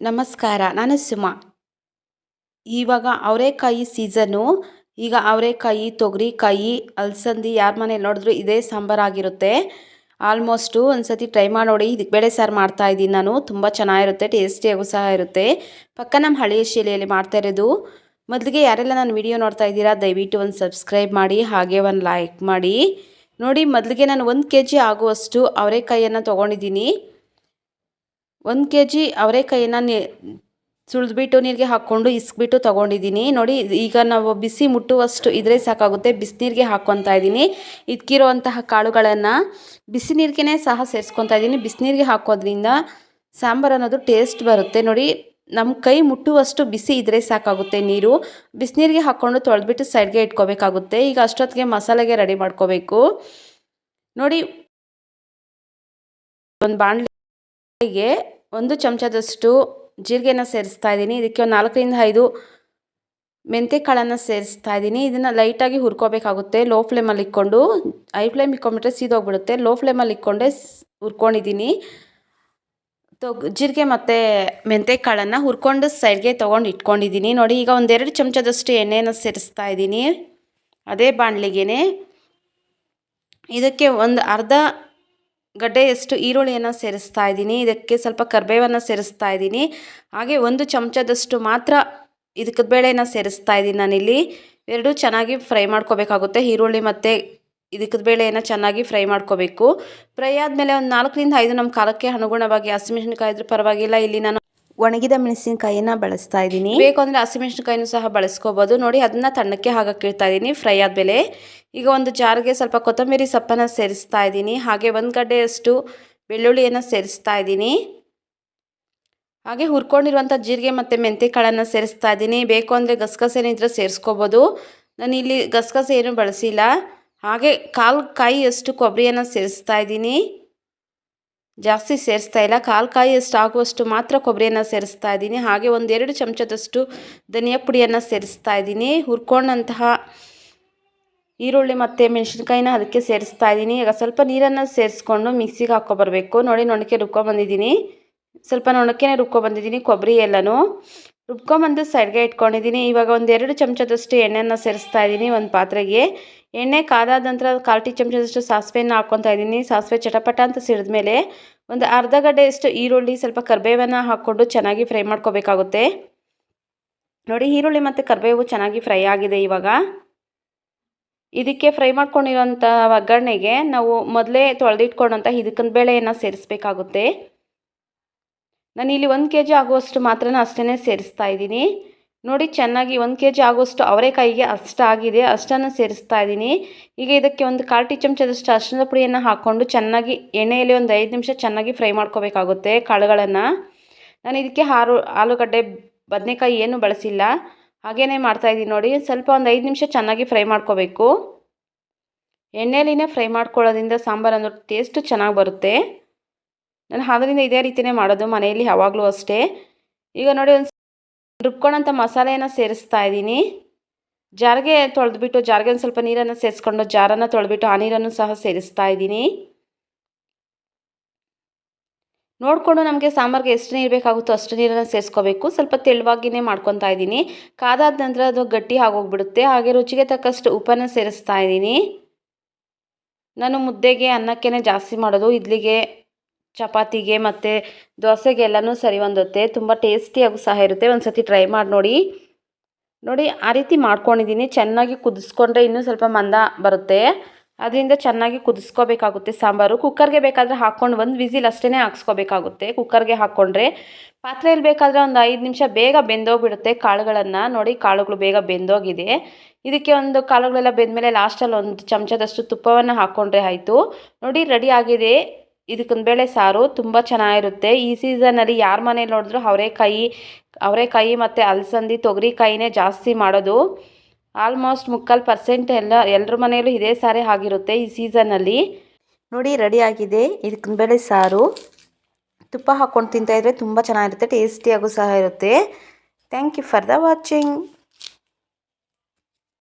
ನಮಸ್ಕಾರ, ನಾನು ಸುಮಾ. ಇವಾಗ ಅವರೆಕಾಯಿ ಸೀಸನ್ನು. ಈಗ ಅವರೆಕಾಯಿ, ತೊಗರಿಕಾಯಿ, ಅಲಸಂದಿ ಯಾರ ಮನೇಲಿ ನೋಡಿದ್ರು ಇದೇ ಸಾಂಬಾರಾಗಿರುತ್ತೆ. ಆಲ್ಮೋಸ್ಟು ಒಂದು ಸತಿ ಟ್ರೈ ಮಾಡಿ ನೋಡಿ. ಇದಕ್ಕೆ ಬೇಳೆ ಸಾರು ಮಾಡ್ತಾಯಿದ್ದೀನಿ ನಾನು. ತುಂಬ ಚೆನ್ನಾಗಿರುತ್ತೆ, ಟೇಸ್ಟಿಯಾಗೂ ಸಹ ಇರುತ್ತೆ. ಪಕ್ಕ ನಮ್ಮ ಹಳೆಯ ಶೈಲಿಯಲ್ಲಿ ಮಾಡ್ತಾ ಇರೋದು. ಮೊದಲಿಗೆ ಯಾರೆಲ್ಲ ನಾನು ವಿಡಿಯೋ ನೋಡ್ತಾ ಇದ್ದೀರಾ ದಯವಿಟ್ಟು ಒಂದು ಸಬ್ಸ್ಕ್ರೈಬ್ ಮಾಡಿ, ಹಾಗೆ ಒಂದು ಲೈಕ್ ಮಾಡಿ. ನೋಡಿ, ಮೊದಲಿಗೆ ನಾನು 1 kg ಆಗುವಷ್ಟು ಅವರೆಕಾಯಿಯನ್ನು ತೊಗೊಂಡಿದ್ದೀನಿ. 1 kg ಅವರೆಕಾಯಿಯನ್ನು ಸುಳಿದ್ಬಿಟ್ಟು ನೀರಿಗೆ ಹಾಕ್ಕೊಂಡು ಇಸ್ಬಿಟ್ಟು ತೊಗೊಂಡಿದ್ದೀನಿ. ನೋಡಿ, ಈಗ ನಾವು ಬಿಸಿ ಮುಟ್ಟುವಷ್ಟು ಇದ್ರೆ ಸಾಕಾಗುತ್ತೆ. ಬಿಸಿನೀರಿಗೆ ಹಾಕ್ಕೊತಾ ಇದ್ದೀನಿ. ಇದಕ್ಕಿರುವಂತಹ ಕಾಳುಗಳನ್ನು ಬಿಸಿ ನೀರಿಗೇ ಸಹ ಸೇರಿಸ್ಕೊತಾ ಇದ್ದೀನಿ. ಬಿಸಿನೀರಿಗೆ ಹಾಕೋದ್ರಿಂದ ಸಾಂಬಾರು ಅನ್ನೋದು ಟೇಸ್ಟ್ ಬರುತ್ತೆ. ನೋಡಿ, ನಮ್ಮ ಕೈ ಮುಟ್ಟುವಷ್ಟು ಬಿಸಿ ಇದ್ರೆ ಸಾಕಾಗುತ್ತೆ ನೀರು. ಬಿಸಿನೀರಿಗೆ ಹಾಕ್ಕೊಂಡು ತೊಳೆದ್ಬಿಟ್ಟು ಸೈಡ್ಗೆ ಇಟ್ಕೋಬೇಕಾಗುತ್ತೆ. ಈಗ ಅಷ್ಟೊತ್ತಿಗೆ ಮಸಾಲೆಗೆ ರೆಡಿ ಮಾಡ್ಕೋಬೇಕು. ನೋಡಿ, ಒಂದು ಬಾಣಲೆಗೆ 1 ಚಮಚದಷ್ಟು ಜೀರಿಗೆನ ಸೇರಿಸ್ತಾ ಇದ್ದೀನಿ. ಇದಕ್ಕೆ ಒಂದು 4 ರಿಂದ 5 ಮೆಂತ್ಯ ಕಾಳನ್ನು ಸೇರಿಸ್ತಾ ಇದ್ದೀನಿ. ಇದನ್ನು ಲೈಟಾಗಿ ಹುರ್ಕೋಬೇಕಾಗುತ್ತೆ. ಲೋ ಫ್ಲೇಮಲ್ಲಿ ಇಟ್ಕೊಂಡು, ಹೈ ಫ್ಲೇಮ್ ಇಟ್ಕೊಂಡ್ಬಿಟ್ರೆ ಸೀದೋಗ್ಬಿಡುತ್ತೆ. ಲೋ ಫ್ಲೇಮಲ್ಲಿ ಇಟ್ಕೊಂಡೆ ಹುರ್ಕೊಂಡಿದ್ದೀನಿ. ಜೀರಿಗೆ ಮತ್ತು ಮೆಂತ್ಯ ಕಾಳನ್ನು ಹುರ್ಕೊಂಡು ಸೈಡ್ಗೆ ತೊಗೊಂಡು ಇಟ್ಕೊಂಡಿದ್ದೀನಿ. ನೋಡಿ, ಈಗ 1-2 ಚಮಚದಷ್ಟು ಎಣ್ಣೆನ ಸೇರಿಸ್ತಾ ಇದ್ದೀನಿ. ಅದೇ ಬಾಣಲೆಗೆ ಇದಕ್ಕೆ ಒಂದು ಅರ್ಧ ಗಡ್ಡೆಯಷ್ಟು ಈರುಳ್ಳಿಯನ್ನು ಸೇರಿಸ್ತಾ ಇದ್ದೀನಿ. ಇದಕ್ಕೆ ಸ್ವಲ್ಪ ಕರಿಬೇವನ್ನು ಸೇರಿಸ್ತಾ ಇದ್ದೀನಿ. ಹಾಗೆ 1 ಚಮಚದಷ್ಟು ಮಾತ್ರ ಇದಕ್ಕೆ ಬೇಳೆನ ಸೇರಿಸ್ತಾ ಇದ್ದೀನಿ ನಾನಿಲ್ಲಿ. ಎರಡೂ ಚೆನ್ನಾಗಿ ಫ್ರೈ ಮಾಡ್ಕೋಬೇಕಾಗುತ್ತೆ. ಈರುಳ್ಳಿ ಮತ್ತು ಇದಕ್ಕೆ ಬೇಳೆಯನ್ನು ಚೆನ್ನಾಗಿ ಫ್ರೈ ಮಾಡ್ಕೋಬೇಕು. ಫ್ರೈ ಆದಮೇಲೆ ಒಂದು 4 ರಿಂದ 5 ನಮ್ಮ ಖಾರಕ್ಕೆ ಅನುಗುಣವಾಗಿ ಹಸಿಮೆಣಸಿನಕಾಯಿ ಇದ್ರೂ ಪರವಾಗಿಲ್ಲ. ಇಲ್ಲಿ ನಾನು ಒಣಗಿದ ಮೆಣಸಿನಕಾಯಿಯನ್ನು ಬಳಸ್ತಾ ಇದ್ದೀನಿ. ಬೇಕು ಅಂದರೆ ಹಸಿಮೆಣಸಿನಕಾಯಿನೂ ಸಹ ಬಳಸ್ಕೋಬೋದು. ನೋಡಿ, ಅದನ್ನು ತಣ್ಣಕ್ಕೆ ಹಾಕಕ್ಕೆ ಇಡ್ತಾ ಇದ್ದೀನಿ ಫ್ರೈ ಆದಮೇಲೆ. ಈಗ ಒಂದು ಜಾರ್ಗೆ ಸ್ವಲ್ಪ ಕೊತ್ತಂಬರಿ ಸೊಪ್ಪನ್ನು ಸೇರಿಸ್ತಾ ಇದ್ದೀನಿ. ಹಾಗೆ 1 ಗಡ್ಡೆಯಷ್ಟು ಬೆಳ್ಳುಳ್ಳಿಯನ್ನು ಸೇರಿಸ್ತಾ ಇದ್ದೀನಿ. ಹಾಗೆ ಹುರ್ಕೊಂಡಿರುವಂಥ ಜೀರಿಗೆ ಮತ್ತು ಮೆಂತ್ಯ ಕಾಳನ್ನು ಸೇರಿಸ್ತಾ ಇದ್ದೀನಿ. ಬೇಕು ಅಂದರೆ ಗಸಗಸೆನಿದ್ರೆ ಸೇರಿಸ್ಕೋಬೋದು. ನಾನು ಇಲ್ಲಿ ಗಸಗಸೆ ಏನೂ ಬಳಸಿಲ್ಲ. ಹಾಗೆ 1/4 ಕಾಯಿಯಷ್ಟು ಕೊಬ್ಬರಿಯನ್ನು ಸೇರಿಸ್ತಾ ಇದ್ದೀನಿ. ಜಾಸ್ತಿ ಸೇರಿಸ್ತಾ ಇಲ್ಲ, 1/4 ಕಾಯಿಯಷ್ಟು ಆಗುವಷ್ಟು ಮಾತ್ರ ಕೊಬ್ಬರಿಯನ್ನು ಸೇರಿಸ್ತಾ ಇದ್ದೀನಿ. ಹಾಗೆ 1-2 ಚಮಚದಷ್ಟು ಧನಿಯಾ ಪುಡಿಯನ್ನು ಸೇರಿಸ್ತಾ ಇದ್ದೀನಿ. ಹುರ್ಕೊಂಡಂತಹ ಈರುಳ್ಳಿ ಮತ್ತು ಮೆಣಸಿನ್ಕಾಯಿನ ಅದಕ್ಕೆ ಸೇರಿಸ್ತಾ ಇದ್ದೀನಿ. ಈಗ ಸ್ವಲ್ಪ ನೀರನ್ನು ಸೇರಿಸ್ಕೊಂಡು ಮಿಕ್ಸಿಗೆ ಹಾಕ್ಕೊಬರ್ಬೇಕು. ನೋಡಿ, ನೊಣಕ್ಕೆ ರುಬ್ಕೊಂಬಂದಿದ್ದೀನಿ. ಸ್ವಲ್ಪ ನೊಣಕೆನೇ ರುಬ್ಕೊಬಂದಿದ್ದೀನಿ ಕೊಬ್ಬರಿ ಎಲ್ಲನೂ. ರುಬ್ಕೊಂಬಂದು ಸೈಡ್ಗೆ ಇಟ್ಕೊಂಡಿದ್ದೀನಿ. ಇವಾಗ 1-2 ಚಮಚದಷ್ಟು ಎಣ್ಣೆಯನ್ನು ಸೇರಿಸ್ತಾ ಇದ್ದೀನಿ ಒಂದು ಪಾತ್ರೆಗೆ. ಎಣ್ಣೆ ಕಾದಾದ ನಂತರ 1/4 ಟೀ ಚಮಚದಷ್ಟು ಸಾಸಿವೆಯನ್ನು ಹಾಕ್ಕೊತಾ ಇದ್ದೀನಿ. ಸಾಸಿವೆ ಚಟಪಟ ಅಂತ ಸಿಡಿದ ಮೇಲೆ ಒಂದು ಅರ್ಧ ಗಡ್ಡೆಯಷ್ಟು ಈರುಳ್ಳಿ, ಸ್ವಲ್ಪ ಕರಿಬೇವನ್ನು ಹಾಕ್ಕೊಂಡು ಚೆನ್ನಾಗಿ ಫ್ರೈ ಮಾಡ್ಕೋಬೇಕಾಗುತ್ತೆ. ನೋಡಿ, ಈರುಳ್ಳಿ ಮತ್ತು ಕರಿಬೇವು ಚೆನ್ನಾಗಿ ಫ್ರೈ ಆಗಿದೆ. ಇವಾಗ ಇದಕ್ಕೆ ಫ್ರೈ ಮಾಡ್ಕೊಂಡಿರೋಂಥ ಒಗ್ಗರಣೆಗೆ ನಾವು ಮೊದಲೇ ತೊಳೆದಿಟ್ಕೊಂಡಂಥ ಇದಕ್ಕಿನ ಬೇಳೆಯನ್ನು ಸೇರಿಸಬೇಕಾಗುತ್ತೆ. ನಾನಿಲ್ಲಿ 1 kg ಆಗುವಷ್ಟು ಮಾತ್ರ ಅಷ್ಟೇ ಸೇರಿಸ್ತಾ ಇದ್ದೀನಿ. ನೋಡಿ, ಚೆನ್ನಾಗಿ 1 kg ಆಗುವಷ್ಟು ಅವರೆಕಾಯಿಗೆ ಅಷ್ಟಾಗಿದೆ, ಅಷ್ಟನ್ನು ಸೇರಿಸ್ತಾ ಇದ್ದೀನಿ. ಈಗ ಇದಕ್ಕೆ ಒಂದು 1/4 ಟೀ ಚಮಚದಷ್ಟು ಅರಿಶಿಣದ ಪುಡಿಯನ್ನು ಹಾಕ್ಕೊಂಡು ಚೆನ್ನಾಗಿ ಎಣ್ಣೆಯಲ್ಲಿ ಒಂದು 5 ನಿಮಿಷ ಚೆನ್ನಾಗಿ ಫ್ರೈ ಮಾಡ್ಕೋಬೇಕಾಗುತ್ತೆ ಕಾಳುಗಳನ್ನು. ನಾನು ಇದಕ್ಕೆ ಆಲೂಗಡ್ಡೆ, ಬದನೆಕಾಯಿ ಏನು ಬಳಸಿಲ್ಲ, ಹಾಗೇ ಮಾಡ್ತಾಯಿದ್ದೀನಿ. ನೋಡಿ, ಸ್ವಲ್ಪ ಒಂದು 5 ನಿಮಿಷ ಚೆನ್ನಾಗಿ ಫ್ರೈ ಮಾಡ್ಕೋಬೇಕು. ಎಣ್ಣೆಲಿನೇ ಫ್ರೈ ಮಾಡ್ಕೊಳ್ಳೋದ್ರಿಂದ ಸಾಂಬಾರು ಅನ್ನೋ ಟೇಸ್ಟು ಚೆನ್ನಾಗಿ ಬರುತ್ತೆ. ನಾನು ಆದ್ದರಿಂದ ಇದೇ ರೀತಿಯೇ ಮಾಡೋದು ಮನೆಯಲ್ಲಿ ಯಾವಾಗಲೂ ಅಷ್ಟೇ. ಈಗ ನೋಡಿ, ಒಂದು ರುಬ್ಕೊಂಡಂಥ ಮಸಾಲೆಯನ್ನು ಸೇರಿಸ್ತಾ ಇದ್ದೀನಿ. ಜಾರಿಗೆ ತೊಳೆದ್ಬಿಟ್ಟು, ಜಾರಿಗೆ ಒಂದು ಸ್ವಲ್ಪ ನೀರನ್ನು ಸೇರಿಸ್ಕೊಂಡು ಜಾರನ್ನು ತೊಳೆದ್ಬಿಟ್ಟು ಆ ನೀರನ್ನು ಸಹ ಸೇರಿಸ್ತಾ ಇದ್ದೀನಿ. ನೋಡಿಕೊಂಡು ನಮಗೆ ಸಾಂಬಾರಿಗೆ ಎಷ್ಟು ನೀರು ಬೇಕಾಗುತ್ತೋ ಅಷ್ಟು ನೀರನ್ನು ಸೇರಿಸ್ಕೋಬೇಕು. ಸ್ವಲ್ಪ ತೆಳುವಾಗಿಯೇ ಮಾಡ್ಕೊತಾ ಇದ್ದೀನಿ. ಕಾದಾದ ನಂತರ ಅದು ಗಟ್ಟಿ ಆಗೋಗ್ಬಿಡುತ್ತೆ. ಹಾಗೆ ರುಚಿಗೆ ತಕ್ಕಷ್ಟು ಉಪ್ಪನ್ನು ಸೇರಿಸ್ತಾ ಇದ್ದೀನಿ. ನಾನು ಮುದ್ದೆಗೆ, ಅನ್ನಕ್ಕೇ ಜಾಸ್ತಿ ಮಾಡೋದು. ಇಡ್ಲಿಗೆ, ಚಪಾತಿಗೆ ಮತ್ತು ದೋಸೆಗೆ ಎಲ್ಲನೂ ಸರಿ ಹೊಂದುತ್ತೆ. ತುಂಬ ಟೇಸ್ಟಿಯಾಗೂ ಸಹ ಇರುತ್ತೆ. ಒಂದು ಸತಿ ಟ್ರೈ ಮಾಡಿ ನೋಡಿ. ನೋಡಿ, ಆ ರೀತಿ ಮಾಡ್ಕೊಂಡಿದ್ದೀನಿ. ಚೆನ್ನಾಗಿ ಕುದಿಸ್ಕೊಂಡ್ರೆ ಇನ್ನೂ ಸ್ವಲ್ಪ ಮಂದ ಬರುತ್ತೆ. ಅದರಿಂದ ಚೆನ್ನಾಗಿ ಕುದಿಸ್ಕೋಬೇಕಾಗುತ್ತೆ ಸಾಂಬಾರು. ಕುಕ್ಕರ್ಗೆ ಬೇಕಾದರೆ ಹಾಕ್ಕೊಂಡು 1 ವಿಸಿಲ್ ಅಷ್ಟೇ ಹಾಕ್ಸ್ಕೋಬೇಕಾಗುತ್ತೆ. ಕುಕ್ಕರ್ಗೆ ಹಾಕ್ಕೊಂಡ್ರೆ ಪಾತ್ರೆಯಲ್ಲಿ ಬೇಕಾದರೆ ಒಂದು 5 ನಿಮಿಷ ಬೇಗ ಬೆಂದೋಗ್ಬಿಡುತ್ತೆ ಕಾಳುಗಳನ್ನು. ನೋಡಿ, ಕಾಳುಗಳು ಬೇಗ ಬೆಂದೋಗಿದೆ. ಇದಕ್ಕೆ ಒಂದು ಕಾಳುಗಳೆಲ್ಲ ಬೆಂದಮೇಲೆ ಲಾಸ್ಟಲ್ಲಿ 1 ಚಮಚದಷ್ಟು ತುಪ್ಪವನ್ನು ಹಾಕ್ಕೊಂಡ್ರೆ ಆಯಿತು. ನೋಡಿ, ರೆಡಿ ಆಗಿದೆ ಇದಕ್ಕೊಂದು ಬೇಳೆ ಸಾರು. ತುಂಬ ಚೆನ್ನಾಗಿರುತ್ತೆ. ಈ ಸೀಸನಲ್ಲಿ ಯಾರ ಮನೇಲಿ ನೋಡಿದ್ರು ಅವರೆಕಾಯಿ ಮತ್ತು ಅಲಸಂದಿ, ತೊಗರಿಕಾಯಿನೇ ಜಾಸ್ತಿ ಮಾಡೋದು. ಆಲ್ಮೋಸ್ಟ್ 3/4% ಎಲ್ಲರ ಮನೆಯಲ್ಲೂ ಇದೇ ಸಾರೇ ಆಗಿರುತ್ತೆ ಈ ಸೀಸನ್ನಲ್ಲಿ. ನೋಡಿ, ರೆಡಿ ಆಗಿದೆ ಇದಕ್ಕೊಂದು ಬೇಳೆ ಸಾರು. ತುಪ್ಪ ಹಾಕ್ಕೊಂಡು ತಿಂತಾಯಿದ್ರೆ ತುಂಬ ಚೆನ್ನಾಗಿರುತ್ತೆ, ಟೇಸ್ಟಿಯಾಗೂ ಸಹ ಇರುತ್ತೆ. Thank you for the watching.